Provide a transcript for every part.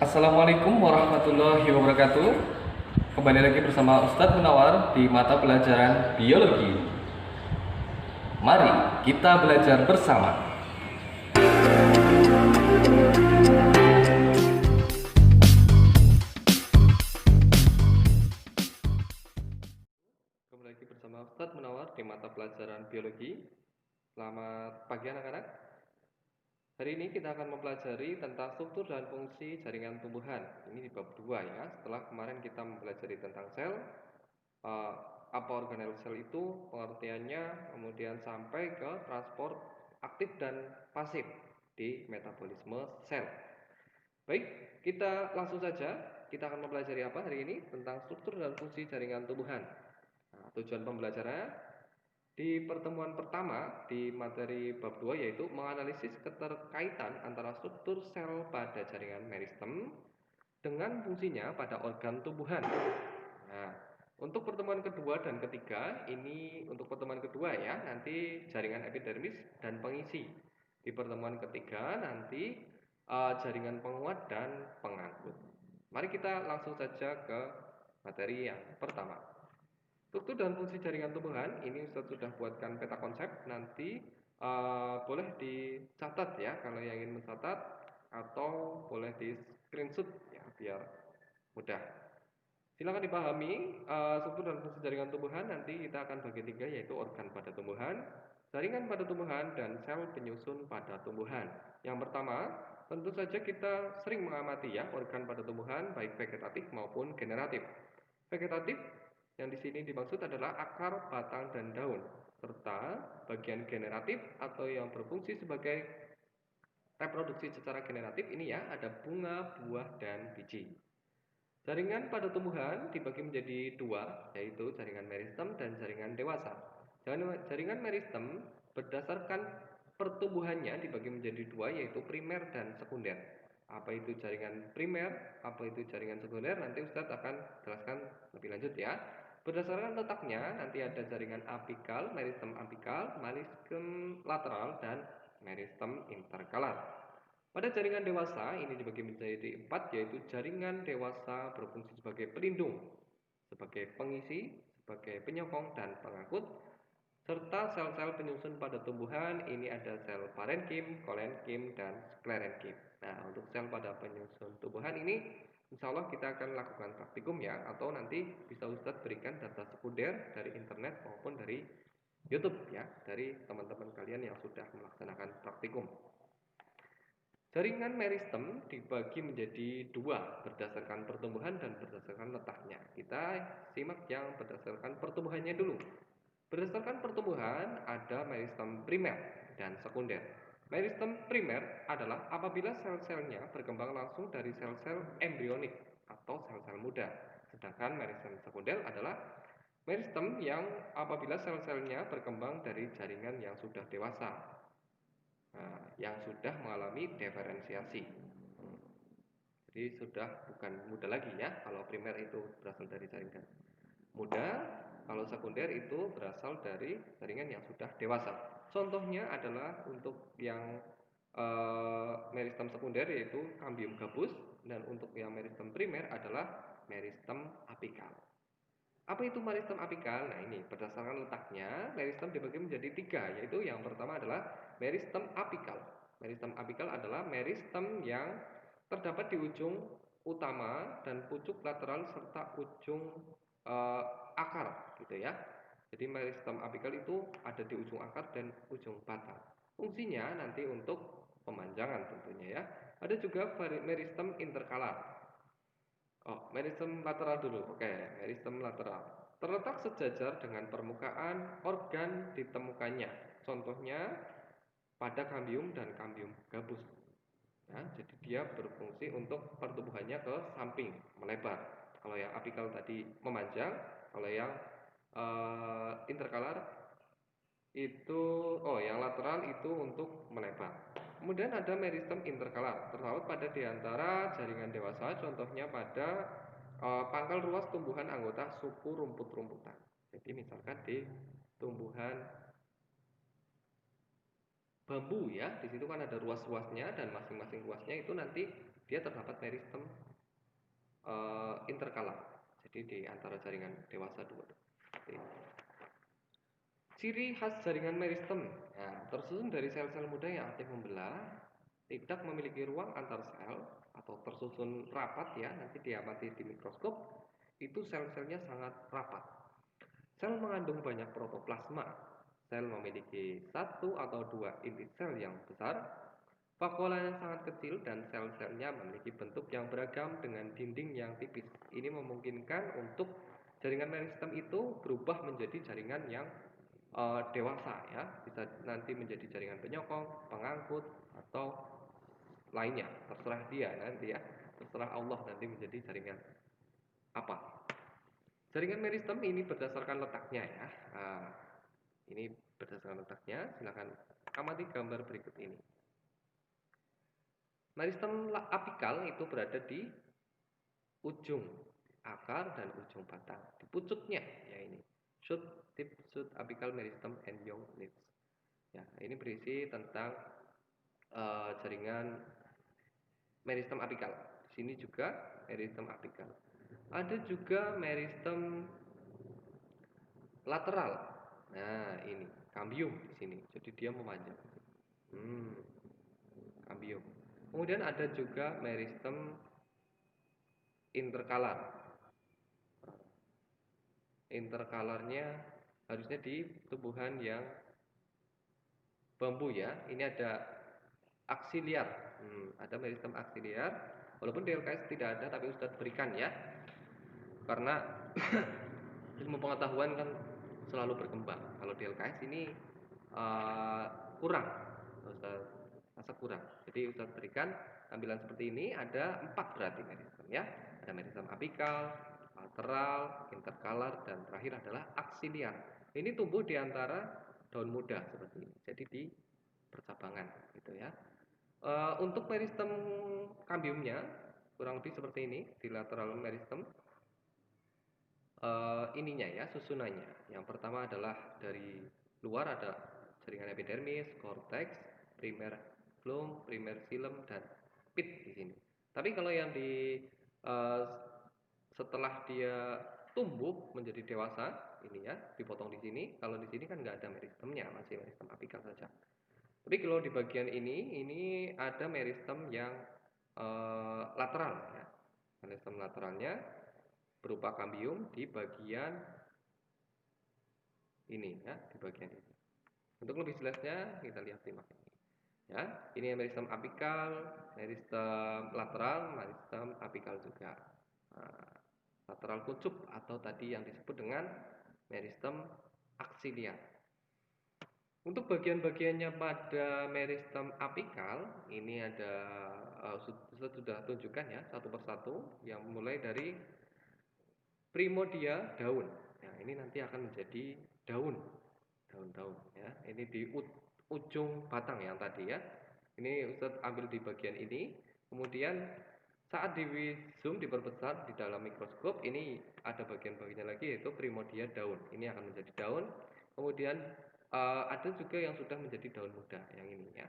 Assalamualaikum warahmatullahi wabarakatuh. Kembali lagi bersama Ustadz Munawar di mata pelajaran biologi. Mari kita belajar bersama. Kembali lagi bersama Ustadz Munawar di mata pelajaran biologi. Selamat pagi anak-anak. Hari ini kita akan mempelajari tentang struktur dan fungsi jaringan tumbuhan. Ini di bab 2 ya. Setelah kemarin kita mempelajari tentang sel, uh, apa organel sel itu, pengertiannya, kemudian sampai ke transport aktif dan pasif di metabolisme sel. Baik, kita langsung saja. Kita akan mempelajari apa hari ini tentang struktur dan fungsi jaringan tumbuhan. Nah, tujuan pembelajarannya di pertemuan pertama di materi bab 2 yaitu menganalisis keterkaitan antara struktur sel pada jaringan meristem dengan fungsinya pada organ tumbuhan. Nah, untuk pertemuan kedua dan ketiga, ini untuk pertemuan kedua ya, nanti jaringan epidermis dan pengisi. Di pertemuan ketiga nanti jaringan penguat dan pengangkut. Mari kita langsung saja ke materi yang pertama. Struktur dan fungsi jaringan tumbuhan, ini Ustaz sudah buatkan peta konsep, nanti boleh dicatat ya kalau yang ingin mencatat, atau boleh di screenshot ya biar mudah. Silakan dipahami struktur dan fungsi jaringan tumbuhan. Nanti kita akan bagi tiga, yaitu organ pada tumbuhan, jaringan pada tumbuhan, dan sel penyusun pada tumbuhan. Yang pertama, tentu saja kita sering mengamati ya organ pada tumbuhan, baik vegetatif maupun generatif. Vegetatif yang di sini dimaksud adalah akar, batang, dan daun, serta bagian generatif atau yang berfungsi sebagai reproduksi secara generatif ini ya, ada bunga, buah, dan biji. Jaringan pada tumbuhan dibagi menjadi dua, yaitu jaringan meristem dan jaringan dewasa. Jaringan meristem berdasarkan pertumbuhannya dibagi menjadi dua, yaitu primer dan sekunder. Apa itu jaringan primer, apa itu jaringan sekunder, nanti Ustadz akan jelaskan lebih lanjut ya. Berdasarkan letaknya, nanti ada jaringan apikal, meristem lateral, dan meristem interkalar. Pada jaringan dewasa, ini dibagi menjadi 4, yaitu jaringan dewasa berfungsi sebagai pelindung, sebagai pengisi, sebagai penyokong, dan pengangkut, serta sel-sel penyusun pada tumbuhan, ini ada sel parenkim, kolenkim, dan sklerenkim. Nah, untuk sel pada penyusun tumbuhan ini, insya Allah kita akan lakukan praktikum ya, atau nanti bisa Ustadz berikan data sekunder dari internet maupun dari YouTube ya, dari teman-teman kalian yang sudah melaksanakan praktikum. Jaringan meristem dibagi menjadi dua berdasarkan pertumbuhan dan berdasarkan letaknya. Kita simak yang berdasarkan pertumbuhannya dulu. Berdasarkan pertumbuhan ada meristem primer dan sekunder. Meristem primer adalah apabila sel-selnya berkembang langsung dari sel-sel embrionik atau sel-sel muda. Sedangkan meristem sekunder adalah meristem yang apabila sel-selnya berkembang dari jaringan yang sudah dewasa, yang sudah mengalami diferensiasi. Jadi sudah bukan muda lagi ya. Kalau primer itu berasal dari jaringan muda, kalau sekunder itu berasal dari jaringan yang sudah dewasa. Contohnya adalah untuk yang meristem sekunder yaitu cambium gabus, dan untuk yang meristem primer adalah meristem apikal. Apa itu meristem apikal? Nah ini berdasarkan letaknya meristem dibagi menjadi tiga, yaitu yang pertama adalah meristem apikal. Meristem apikal adalah meristem yang terdapat di ujung utama dan pucuk lateral serta ujung akar gitu ya. Jadi meristem apikal itu ada di ujung akar dan ujung batang. Fungsinya nanti untuk pemanjangan tentunya ya. Ada juga meristem interkalar. Oh, meristem lateral dulu. Oke, meristem lateral. Terletak sejajar dengan permukaan organ ditemukannya. Contohnya pada cambium dan cambium gabus. Ya, jadi dia berfungsi untuk pertumbuhannya ke samping, melebar. Kalau yang apikal tadi memanjang, kalau yang interkalar itu, yang lateral itu untuk melebar. Kemudian ada meristem interkalar, terdapat pada diantara jaringan dewasa, contohnya pada pangkal ruas tumbuhan anggota suku rumput-rumputan. Jadi misalkan di tumbuhan bambu ya, di situ kan ada ruas-ruasnya dan masing-masing ruasnya itu nanti dia terdapat meristem interkalar. Jadi di antara jaringan dewasa dua. Ciri khas jaringan meristem, nah, tersusun dari sel-sel muda yang aktif membelah, tidak memiliki ruang antar sel atau tersusun rapat ya, nanti diamati di mikroskop, itu sel-selnya sangat rapat. Sel mengandung banyak protoplasma. Sel memiliki satu atau dua inti sel yang besar, vakuola yang sangat kecil, dan sel-selnya memiliki bentuk yang beragam dengan dinding yang tipis. Ini memungkinkan untuk jaringan meristem itu berubah menjadi jaringan yang dewasa ya, bisa nanti menjadi jaringan penyokong, pengangkut, atau lainnya, terserah dia nanti ya, terserah Allah nanti menjadi jaringan apa. Jaringan meristem ini berdasarkan letaknya ya. Ini berdasarkan letaknya, silakan amati gambar berikut ini. Meristem apikal itu berada di ujung akar dan ujung batang, di pucuknya ya ini. Shoot tip shoot apical meristem and young leaves. Ya, ini berisi tentang jaringan meristem apikal. Di sini juga meristem apikal. Ada juga meristem lateral. Nah, ini kambium di sini. Jadi dia memanjang. Kambium. Kemudian ada juga meristem interkalar. Interkalarnya harusnya di tumbuhan yang bambu ya. Ini ada aksiliar. Ada meristem aksiliar. Walaupun di LKS tidak ada, tapi Ustadz berikan ya. Karena ilmu pengetahuan kan selalu berkembang. Kalau di LKS ini kurang, Ustadz rasa kurang. Jadi Ustadz berikan tampilan seperti ini. Ada 4 berarti meristem ya. Ada meristem apikal, lateral, interkalar, dan terakhir adalah aksiliar. Ini tumbuh di antara daun muda seperti ini. Jadi di percabangan gitu ya. Untuk meristem kambiumnya kurang lebih seperti ini di lateral meristem. Ininya ya, susunannya. Yang pertama adalah dari luar ada jaringan epidermis, cortex, primer phloem, primer xilem, dan pit di sini. Tapi kalau yang di setelah dia tumbuh menjadi dewasa, ini ya, dipotong di sini. Kalau di sini kan nggak ada meristemnya, masih meristem apikal saja. Tapi kalau di bagian ini ada meristem yang lateral ya. Meristem lateralnya berupa kambium di bagian ini ya, di bagian ini. Untuk lebih jelasnya kita lihat di map ini. Ya, ini meristem apikal, meristem lateral, meristem apikal juga. Nah, lateral kuncup atau tadi yang disebut dengan meristem aksiliar. Untuk bagian-bagiannya pada meristem apikal, ini ada sudah tunjukkan ya satu persatu, yang mulai dari primodia daun. Nah, ini nanti akan menjadi daun, daun-daun ya. Ini di ujung batang yang tadi ya. Ini Ustadz ambil di bagian ini. Kemudian saat di zoom diperbesar di dalam mikroskop, ini ada bagian-bagiannya lagi yaitu primodia daun. Ini akan menjadi daun. Kemudian ada juga yang sudah menjadi daun muda yang ini ya.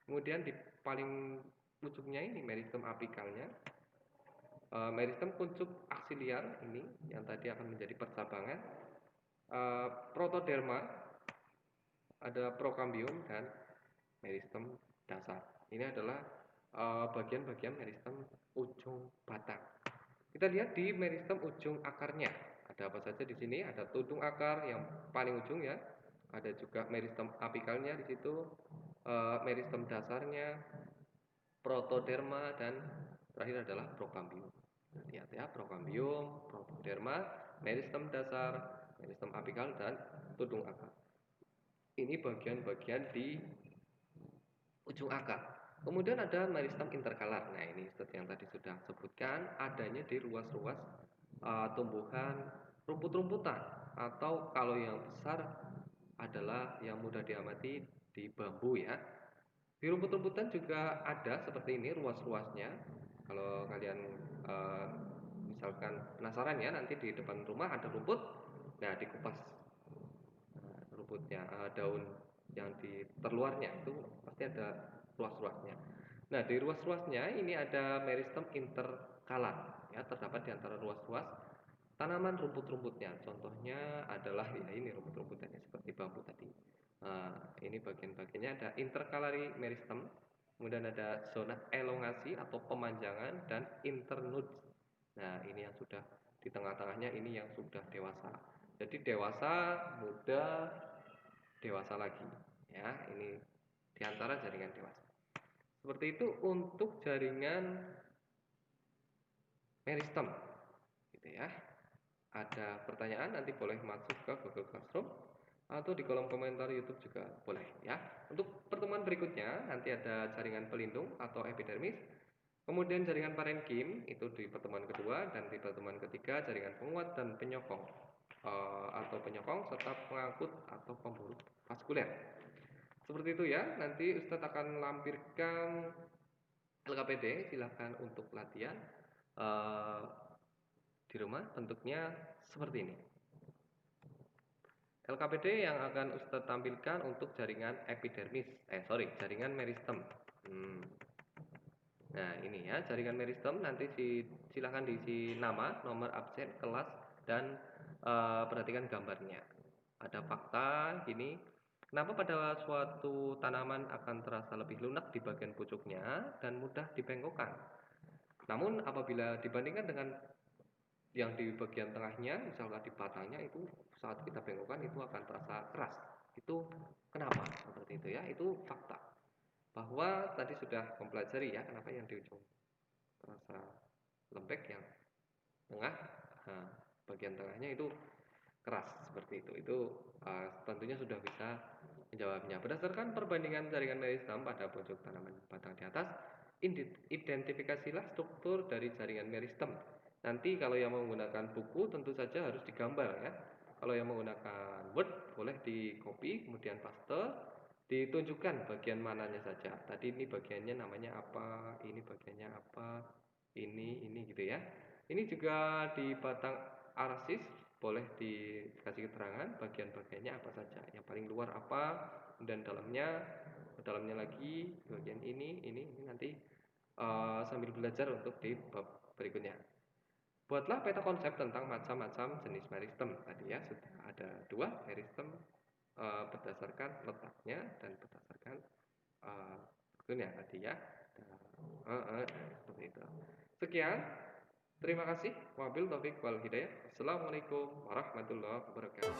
Kemudian di paling ujungnya ini meristem apikalnya. Meristem kuncup aksiliar ini yang tadi akan menjadi percabangan. Protoderma, ada prokambium, dan meristem dasar. Ini adalah bagian-bagian meristem ujung batang. Kita lihat di meristem ujung akarnya. Ada apa saja di sini? Ada tudung akar yang paling ujung ya. Ada juga meristem apikalnya di situ, meristem dasarnya, protoderma, dan terakhir adalah prokambium. Lihat ya, prokambium, protoderma, meristem dasar, meristem apikal, dan tudung akar. Ini bagian-bagian di ujung akar. Kemudian ada meristem interkalar. Nah, ini seperti yang tadi sudah sebutkan, adanya di ruas-ruas tumbuhan rumput-rumputan, atau kalau yang besar adalah yang mudah diamati di bambu ya. Di rumput-rumputan juga ada seperti ini ruas-ruasnya. Kalau kalian misalkan penasaran ya, nanti di depan rumah ada rumput, nah dikupas rumputnya, daun yang di terluarnya itu pasti ada ruas-ruasnya. Nah, di ruas-ruasnya ini ada meristem interkalar, ya, terdapat di antara ruas-ruas tanaman rumput-rumputnya. Contohnya adalah ya ini rumput-rumputnya seperti bambu tadi. Ini bagian-bagiannya ada interkalari meristem, kemudian ada zona elongasi atau pemanjangan dan internude. Nah, ini yang sudah di tengah-tengahnya ini yang sudah dewasa. Jadi dewasa, muda, dewasa lagi. Ya, ini di antara jaringan dewasa. Seperti itu untuk jaringan meristem, gitu ya. Ada pertanyaan nanti boleh masuk ke Google Classroom atau di kolom komentar YouTube juga boleh ya. Untuk pertemuan berikutnya nanti ada jaringan pelindung atau epidermis, kemudian jaringan parenkim itu di pertemuan kedua, dan di pertemuan ketiga jaringan penguat dan penyokong atau penyokong serta pengangkut atau pembuluh vaskuler. Seperti itu ya. Nanti Ustadz akan lampirkan LKPD, silahkan untuk latihan di rumah. Bentuknya seperti ini. LKPD yang akan Ustadz tampilkan untuk jaringan epidermis, jaringan meristem. Nah ini ya jaringan meristem, nanti silahkan diisi nama, nomor absen, kelas, dan perhatikan gambarnya. Ada fakta gini, kenapa pada suatu tanaman akan terasa lebih lunak di bagian pucuknya dan mudah dibengkokkan. Namun apabila dibandingkan dengan yang di bagian tengahnya, misalnya di batangnya, itu saat kita bengkokkan itu akan terasa keras. Itu kenapa? Seperti itu ya, itu fakta. Bahwa tadi sudah mempelajari ya, kenapa yang di ujung terasa lembek, yang tengah, bagian tengahnya itu keras, seperti itu. Itu tentunya sudah bisa menjawabnya. Berdasarkan perbandingan jaringan meristem pada pojok tanaman batang di atas, identifikasilah struktur dari jaringan meristem. Nanti kalau yang menggunakan buku tentu saja harus digambar ya. Kalau yang menggunakan Word boleh di copy kemudian paste, ditunjukkan bagian mananya saja. Tadi ini bagiannya namanya apa, ini bagiannya apa, ini gitu ya. Ini juga di batang arsis boleh dikasih keterangan bagian-bagiannya apa saja. Yang paling luar apa, dan dalamnya lagi bagian ini nanti sambil belajar untuk di bab berikutnya. Buatlah peta konsep tentang macam-macam jenis meristem. Tadi ya sudah ada 2 meristem berdasarkan letaknya dan berdasarkan bentuknya tadi ya. Seperti itu. Sekian. Terima kasih. Wabil taufiq wal hidayah. Assalamualaikum warahmatullahi wabarakatuh.